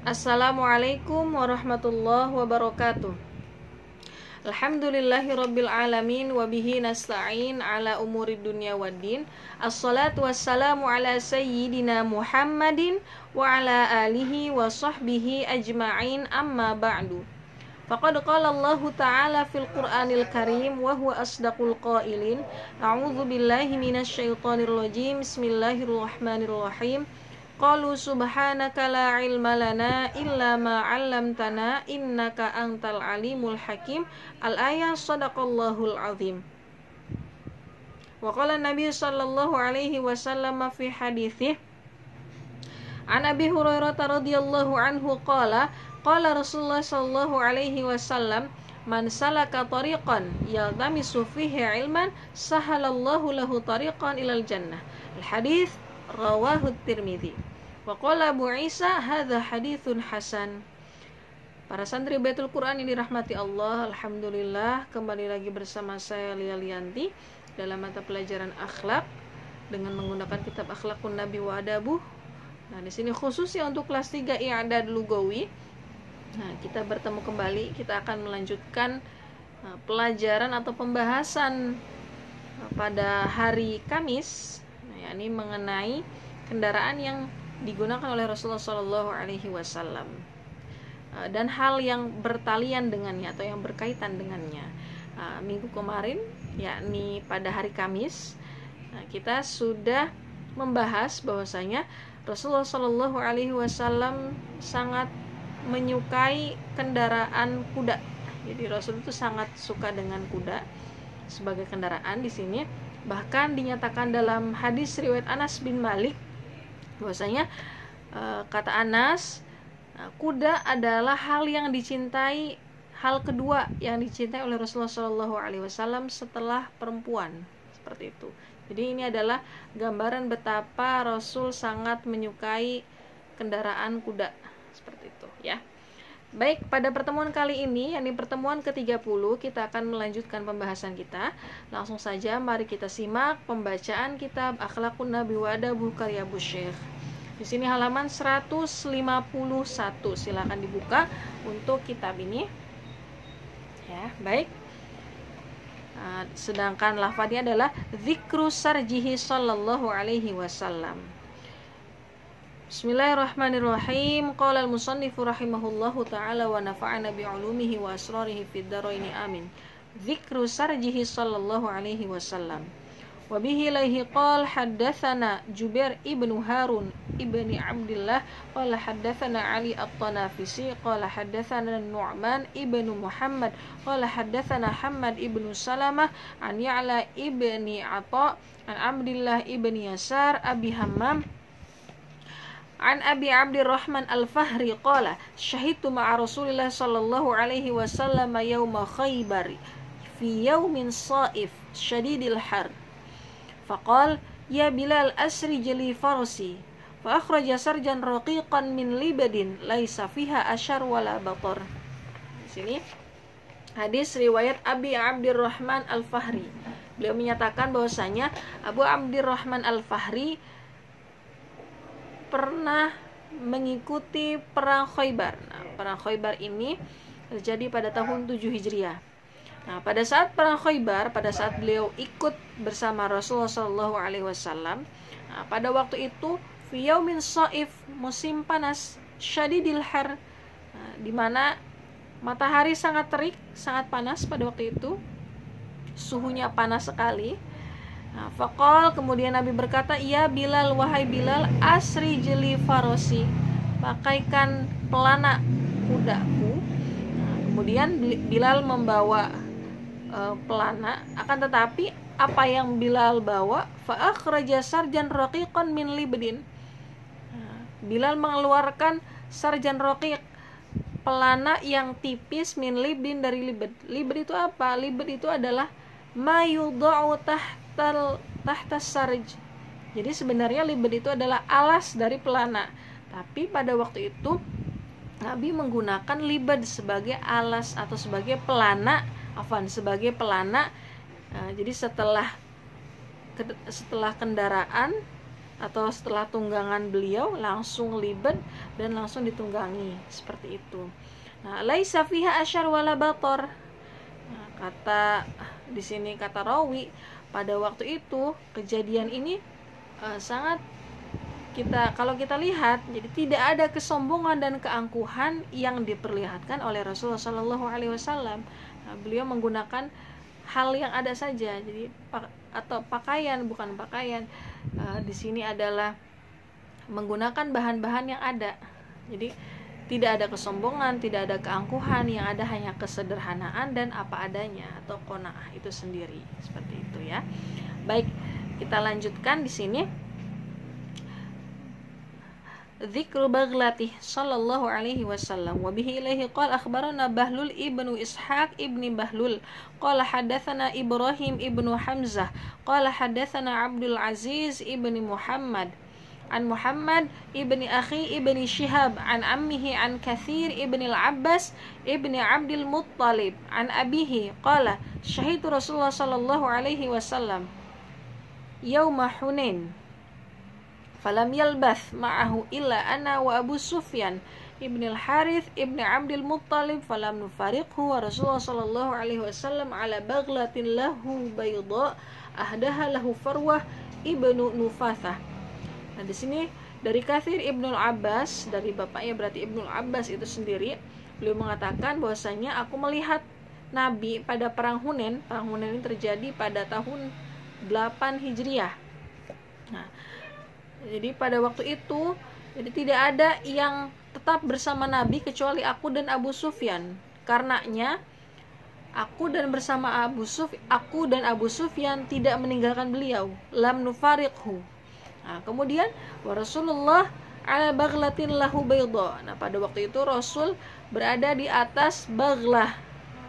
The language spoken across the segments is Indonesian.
Assalamualaikum warahmatullahi wabarakatuh. Alhamdulillahirabbil alamin wa bihi nasta'in ala umuri dunya waddin. Assalatu wassalamu ala sayyidina Muhammadin wa ala alihi wa sahbihi ajma'in, amma ba'du. Faqad qala Allah ta'ala fil Qur'anil Karim wa huwa asdaqul qailin. A'udzu billahi minasy syaithanir rajim. Bismillahirrahmanirrahim. Qalu subhanaka la ilma lana illa ma 'allamtana innaka antal alimul hakim. Al-ayah. Shadaqallahul azim. Wa qala Nabi sallallahu alaihi wasallam fi haditsih an Abi Hurairah radhiyallahu anhu qala Rasulullah sallallahu alaihi wasallam man salaka tariqan yaltamisu fihi ilman sahalallahu lahu tariqan ilal jannah. Al-hadits rawahu Tirmidzi. Wa qala Abu Isa hadza haditsun hasan. Para santri Baitul Quran yang dirahmati Allah, alhamdulillah kembali lagi bersama saya Lia Lianti dalam mata pelajaran akhlak dengan menggunakan kitab Akhlakun Nabi wa Adabuh. Nah, di sini khususnya untuk kelas 3 I'dad Lugawi. Nah, kita bertemu kembali, kita akan melanjutkan pelajaran atau pembahasan pada hari Kamis, yakni mengenai kendaraan yang digunakan oleh Rasulullah SAW dan hal yang bertalian dengannya atau yang berkaitan dengannya. Minggu kemarin, yakni pada hari Kamis, kita sudah membahas bahwasanya Rasulullah SAW sangat menyukai kendaraan kuda. Jadi Rasul itu sangat suka dengan kuda sebagai kendaraan. Di sini bahkan dinyatakan dalam hadis riwayat Anas bin Malik bahwasanya kata Anas, kuda adalah hal yang dicintai, hal kedua yang dicintai oleh Rasulullah SAW setelah perempuan, seperti itu. Jadi ini adalah gambaran betapa Rasul sangat menyukai kendaraan kuda, seperti itu ya. Baik, pada pertemuan kali ini, yakni pertemuan ke-30, kita akan melanjutkan pembahasan kita. Langsung saja mari kita simak pembacaan kitab Akhlakun Nabi wa Adabuh karya Abu Syekh. Di sini halaman 151. Silakan dibuka untuk kitab ini. Ya, baik. Sedangkan lafadznya adalah zikru sarjihi sallallahu alaihi wasallam. Bismillahirrahmanirrahim. Qala al-musannifu rahimahullahu ta'ala wa nafa'ana bi'ulumihi wa asrarihi fid dharaini amin. Dzikru sarjihi sallallahu alaihi wasallam. Wa bihi ilaihi qala haddatsana Jubair ibnu Harun ibni Abdullah qala haddatsana Ali at-Tanafisi qala haddatsana Nu'man ibnu Muhammad qala haddatsana Hammad ibnu Salamah an Ya'la ibni Atha an Abdullah ibni Yasar Abi Hammam an Abi Abdirrahman Al-Fahri qala syahidtu ma'a Rasulillah sallallahu alaihi wasallam yauma Khaybar fi yaumin saif syadidil har faqal ya Bilal asri jali farsi fa akhraja sarjan raqiqan min libadin laisa fiha ashar wala batar. Di sini hadis riwayat Abi Abdirrahman Al-Fahri. Beliau menyatakan bahwasanya Abu Abdirrahman Al-Fahri pernah mengikuti perang Khaybar. Nah, perang Khaybar ini terjadi pada tahun 7 Hijriah. Nah, pada saat perang Khaybar, pada saat beliau ikut bersama Rasulullah SAW, nah, pada waktu itu fi yaumin saif, musim panas, syadidil har, nah, di mana matahari sangat terik, sangat panas pada waktu itu, suhunya panas sekali. Nah, faqal, kemudian Nabi berkata, ya Bilal, wahai Bilal, asri jeli farosi, pakaikan pelana kudaku. Nah, kemudian Bilal membawa pelana, akan tetapi apa yang Bilal bawa, fa akhraja sarjan raqiqan min libdin. Nah, Bilal mengeluarkan sarjan raqiq, pelana yang tipis, min libdin, dari libd. Libd itu apa? Libd itu adalah ma yudha'u tahta sarj. Jadi sebenarnya libd itu adalah alas dari pelana, tapi pada waktu itu Nabi menggunakan libd sebagai alas atau sebagai pelana, sebagai pelana. Jadi setelah kendaraan atau setelah tunggangan beliau langsung libet dan langsung ditunggangi seperti itu. Nah, laisa fiha asyar wala bator. Nah, kata di sini kata rawi, pada waktu itu kejadian ini sangat kalau kita lihat, jadi tidak ada kesombongan dan keangkuhan yang diperlihatkan oleh Rasulullah Shallallahu Alaihi Wasallam. Nah, beliau menggunakan hal yang ada saja, jadi atau pakaian, bukan pakaian. Di sini adalah menggunakan bahan-bahan yang ada. Jadi tidak ada kesombongan, tidak ada keangkuhan, yang ada hanya kesederhanaan dan apa adanya atau qanaah itu sendiri, seperti itu ya. Baik, kita lanjutkan di sini. Dzikru baglatih sallallahu alaihi wasallam wa bihi ilaihi qala akhbarana Bahlul ibnu Ishaq ibni Bahlul qala hadatsana Ibrahim ibnu Hamzah qala hadatsana Abdul Aziz ibni Muhammad an Muhammad ibni akhi ibni Shihab an ammihi an Kathir ibni al-Abbas ibni Abdul Muttalib an abihi qala syahidtu Rasulullah sallallahu alaihi wasallam yauma Hunain falam yalbath ma'ahu illa ana wa Abu Sufyan ibn al-Harith ibn Abdul Muttalib falam nufariqhu wa Rasulullah sallallahu alaihi wasallam ala baghlatin lahu bayda ahdaha lahu Farwah ibnu Nufathah. Nah, di sini dari Kathir ibnu Abbas, dari bapaknya berarti ibnu Abbas itu sendiri, beliau mengatakan bahwasanya aku melihat Nabi pada perang Hunain. Perang Hunain ini terjadi pada tahun 8 Hijriah. Nah, jadi pada waktu itu, jadi tidak ada yang tetap bersama Nabi kecuali aku dan Abu Sufyan. Karenanya aku dan Abu Sufyan tidak meninggalkan beliau. Lam nufariqhu. Nah, kemudian wa Rasulullah ala baghlatin lahu bayda. Nah, pada waktu itu Rasul berada di atas baghlah.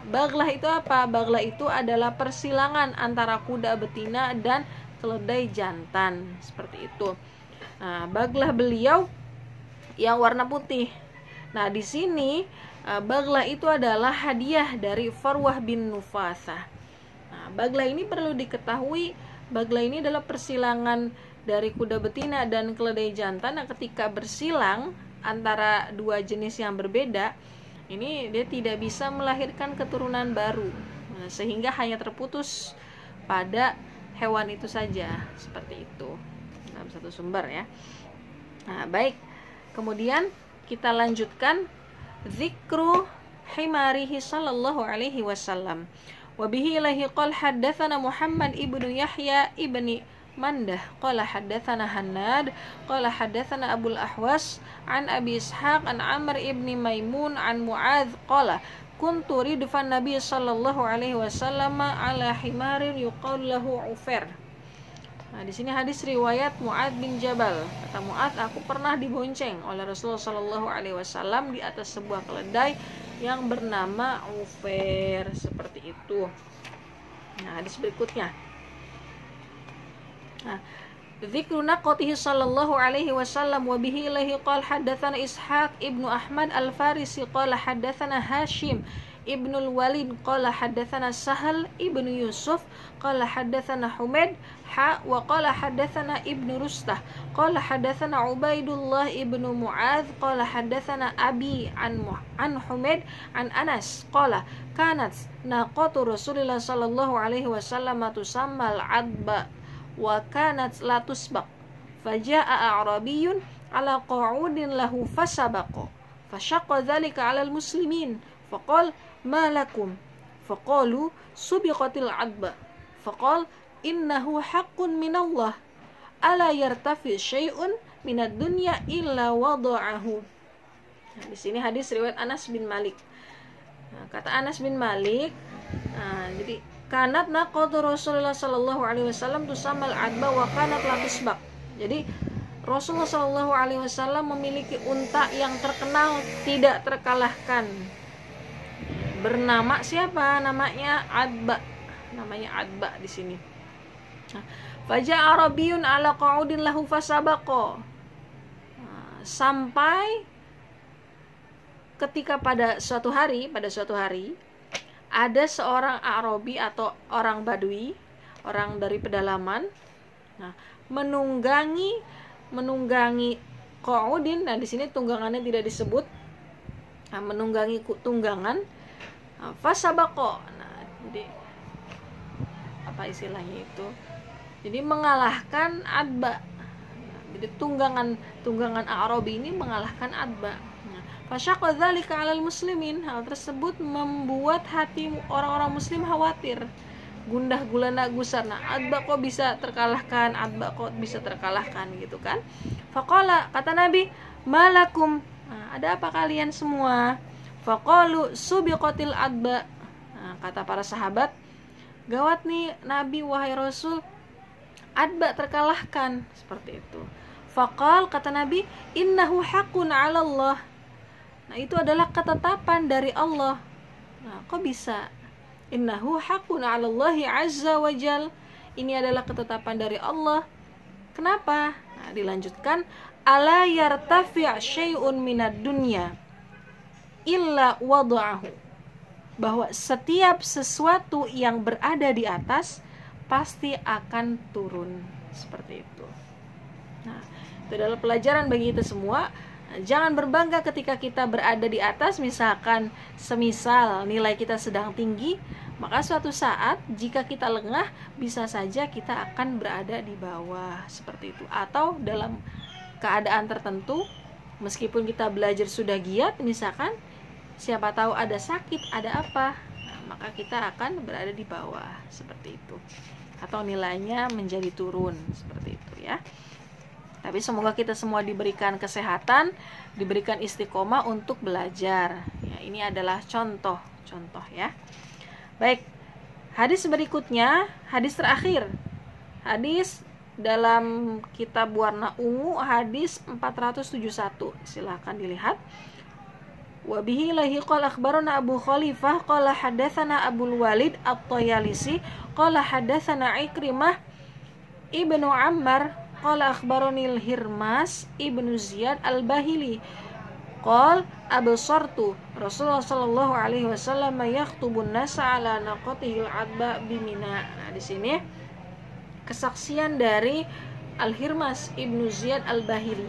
Baghlah itu apa? Baghlah itu adalah persilangan antara kuda betina dan keledai jantan, seperti itu. Nah, baghlah beliau yang warna putih. Nah, di sini baghlah itu adalah hadiah dari Farwah bin Nufathah. Nah, baghlah ini perlu diketahui, baghlah ini adalah persilangan dari kuda betina dan keledai jantan. Nah, ketika bersilang antara dua jenis yang berbeda, ini dia tidak bisa melahirkan keturunan baru. Nah, sehingga hanya terputus pada hewan itu saja, seperti itu. Dalam satu sumber ya. Nah, baik. Kemudian kita lanjutkan zikru himarihi sallallahu alaihi wasallam. Wa bihi ilaihi qala haddatsana Muhammad ibnu Yahya ibni Mandah qala haddatsana Hannad qala haddatsana Abul Ahwas an Abi Ishaq an Amr ibni Maimun an Muadz qala kuntu ridfan Nabi sallallahu alaihi wasallam ala himarin yuqalu lahu Ufair. Nah, di sini hadis riwayat Muadz bin Jabal. Kata Muadz, aku pernah dibonceng oleh Rasulullah sallallahu alaihi wasallam di atas sebuah keledai yang bernama Ufair, seperti itu. Nah, hadis berikutnya. Nah, dzikru naqatihi sallallahu alaihi wasallam wa bihi ilaihi qala haddatsana Ishaq ibnu Ahmad al-Farisi qala haddatsana Hashim ibnu al-Walid qala haddatsana Sahal ibnu Yusuf qala haddatsana Humaid wa qala haddatsana ibnu Rustah qala haddatsana Ubaidullah ibnu Muadz qala haddatsana Abi an Humaid an Anas qala kanat naqatu Rasulillah sallallahu alaihi wasallam tusammal adba wa kanat la tusbaq faja'a a'rabiyyun ala qa'udin lahu fasabaqa fashaqqa dhalika 'ala al-muslimin faqala ma lakum faqalu subiqatil adba faqala innahu haqqun min Allah ala yartafi syai'un minad dunya illa wada'ahu. Nah, di sini hadis riwayat Anas bin Malik. Nah, kata Anas bin Malik, jadi kanat naqatu Rasulullah sallallahu alaihi wasallam tusammal adba wa kanat la tusbaq. Jadi Rasulullah sallallahu alaihi wasallam memiliki unta yang terkenal tidak terkalahkan. Bernama siapa? Namanya Adba. Namanya Adba di sini. Faja Arabiyun ala qa'udin lahu fasabaqa. Sampai ketika pada suatu hari ada seorang Arabi atau orang Badui, orang dari pedalaman, menunggangi menunggangi qu'udin. Nah, di sini tunggangannya tidak disebut. Nah, menunggangi tunggangan. Fasabaqo. Nah, jadi apa istilahnya itu? Jadi mengalahkan Adba. Nah, jadi tunggangan A'rabi ini mengalahkan Adba. Fasyaqqa dzalika 'alal muslimin. Hal tersebut membuat hati orang-orang muslim khawatir. Gundah gulana gusarna. Adba kok bisa terkalahkan? Adba kok bisa terkalahkan gitu kan? Faqala, kata Nabi, malakum. Nah, ada apa kalian semua? Faqalu subiqatil Adba. Nah, kata para sahabat, gawat nih Nabi, wahai Rasul, Adba terkalahkan, seperti itu. Faqal, kata Nabi, innahu haqqun 'ala Allah. Nah, itu adalah ketetapan dari Allah. Nah, kok bisa? Innahu haqqun 'ala Allahi 'azza wa jal. Ini adalah ketetapan dari Allah. Kenapa? Nah, dilanjutkan, ala yartafi' syai'un minad dunya illa wada'ahu. Bahwa setiap sesuatu yang berada di atas pasti akan turun, seperti itu. Nah, itu adalah pelajaran bagi kita semua. Jangan berbangga ketika kita berada di atas. Misalkan semisal nilai kita sedang tinggi, maka suatu saat jika kita lengah, bisa saja kita akan berada di bawah, seperti itu. Atau dalam keadaan tertentu, meskipun kita belajar sudah giat, misalkan siapa tahu ada sakit, ada apa, nah, maka kita akan berada di bawah, seperti itu. Atau nilainya menjadi turun, seperti itu ya. Tapi semoga kita semua diberikan kesehatan, diberikan istiqomah untuk belajar. Ya, ini adalah contoh ya. Baik, hadis berikutnya, hadis terakhir. Hadis dalam kitab Warna Ungu, hadis 471. Silahkan dilihat. Wa bihi lahi qala akhbarana Abu Khalifah qala hadatsana Abul Walid At-Tayalisi qala hadatsana Ikrimah Ibnu Ammar qala akhbarani Al-Hirmas Ibnu Ziyad Al-Bahili qala absartu Rasulullah sallallahu alaihi wasallam yakhtubun nasa ala naqatihil adba bimina. Nah, di sini kesaksian dari Al-Hirmas Ibnu Ziyad Al-Bahili.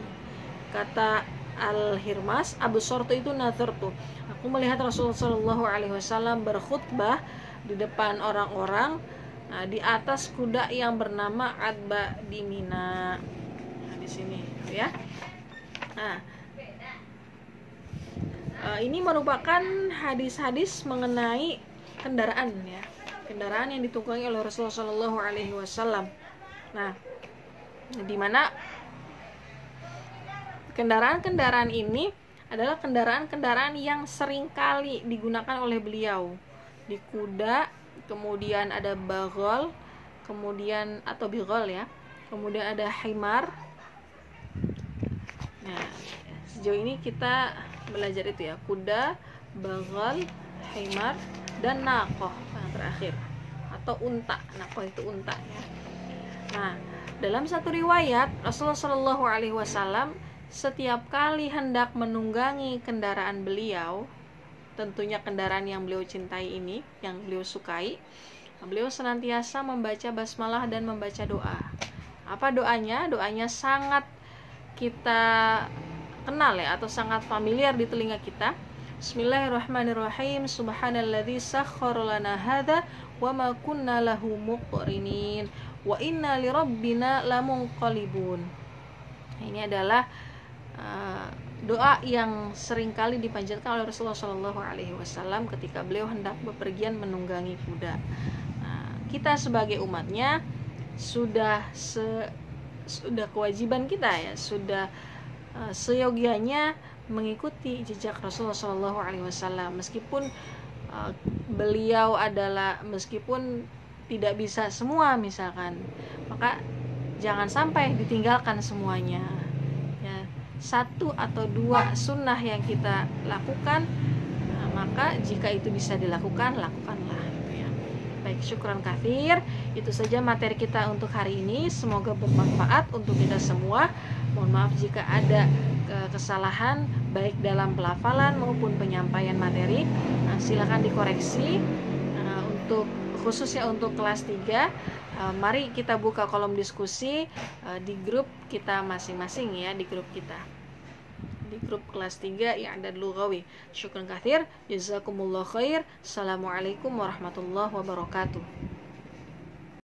Kata Al-Hirmas, Abu Sortu itu nazartu, aku melihat Rasulullah Shallallahu Alaihi Wasallam berkhutbah di depan orang-orang, nah, di atas kuda yang bernama Adba di Mina. Nah, di sini ya. Nah, ini merupakan hadis-hadis mengenai kendaraan ya, kendaraan yang ditunggangi oleh Rasulullah Shallallahu Alaihi Wasallam. Nah, di mana kendaraan-kendaraan ini adalah kendaraan-kendaraan yang sering kali digunakan oleh beliau. Di kuda, kemudian ada bagol, kemudian atau bigol ya, kemudian ada himar. Nah, sejauh ini kita belajar itu ya, kuda, bagol, himar, dan naqoh yang terakhir, atau unta. Naqoh itu unta ya. Nah, dalam satu riwayat Rasulullah Shallallahu Alaihi Wasallam setiap kali hendak menunggangi kendaraan beliau, tentunya kendaraan yang beliau cintai ini, yang beliau sukai, beliau senantiasa membaca basmalah dan membaca doa. Apa doanya? Doanya sangat kita kenal ya, atau sangat familiar di telinga kita. Bismillahirrahmanirrahim. Subhanalladzi sakhkhara lana hadza wa ma kunna lahu muqrinin wa inna lirabbina lamunqalibun. Ini adalah doa yang seringkali dipanjatkan oleh Rasulullah Shallallahu Alaihi Wasallam ketika beliau hendak bepergian menunggangi kuda. Nah, kita sebagai umatnya sudah kewajiban kita ya, sudah seyogianya mengikuti jejak Rasulullah Shallallahu Alaihi Wasallam. Meskipun beliau adalah, meskipun tidak bisa semua misalkan, maka jangan sampai ditinggalkan semuanya. Satu atau dua sunnah yang kita lakukan, nah, maka jika itu bisa dilakukan, lakukanlah gitu ya. Baik, syukran katsir. Itu saja materi kita untuk hari ini. Semoga bermanfaat untuk kita semua. Mohon maaf jika ada kesalahan baik dalam pelafalan maupun penyampaian materi. Nah, silakan dikoreksi. Untuk khususnya untuk kelas 3 Mari kita buka kolom diskusi di grup kita masing-masing ya, di grup kita, di grup kelas 3 I'dad Lughawi. Syukran katsir, jazakumullah khair. Assalamualaikum warahmatullahi wabarakatuh.